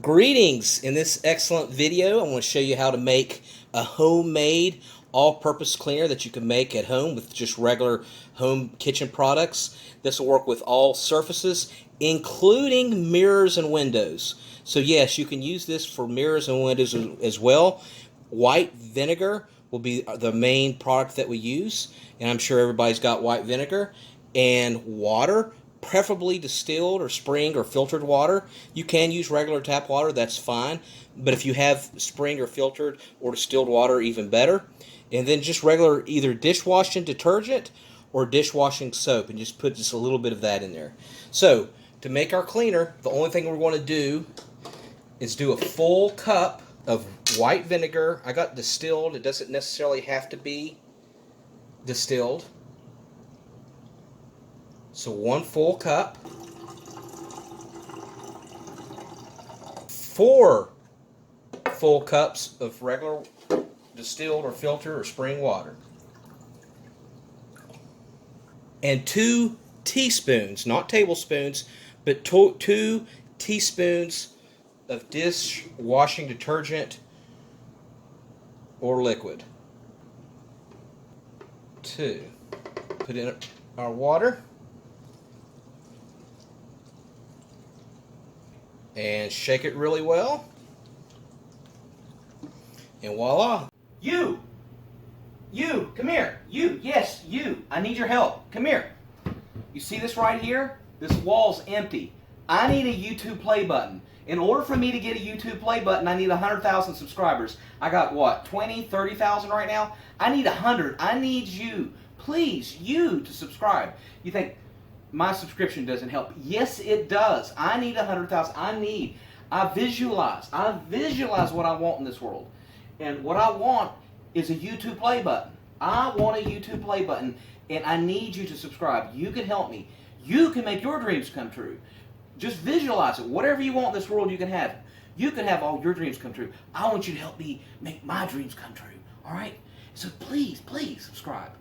Greetings! In this excellent video, I want to show you how to make a homemade all-purpose cleaner that you can make at home with just regular home kitchen products. This will work with all surfaces, including mirrors and windows. So yes, you can use this for mirrors and windows as well. White vinegar will be the main product that we use, and I'm sure everybody's got white vinegar. And water, preferably distilled or spring or filtered water. You can use regular tap water, that's fine. But if you have spring or filtered or distilled water, even better. And then just regular either dishwashing detergent or dishwashing soap, and just put just a little bit of that in there. So to make our cleaner, the only thing we're going to do is do a full cup of white vinegar. I got distilled. It doesn't necessarily have to be distilled. So 1 full cup, 4 full cups of regular distilled or filtered or spring water, and 2 teaspoons, not tablespoons, but 2 teaspoons of dishwashing detergent or liquid. 2. Put in our water. And shake it really well. And voila. You, come here. Yes, you. I need your help. Come here. You see this right here? This wall's empty. I need a YouTube play button. In order for me to get a YouTube play button, I need 100,000 subscribers. I got what, 20, 30,000 right now? I need 100. I need you, please, you to subscribe. You think, my subscription doesn't help. Yes, it does. I need 100,000. I visualize what I want in this world. And what I want is a YouTube play button. I want a YouTube play button, and I need you to subscribe. You can help me. You can make your dreams come true. Just visualize it. Whatever you want in this world, you can have it. You can have all your dreams come true. I want you to help me make my dreams come true. All right? So please, please subscribe.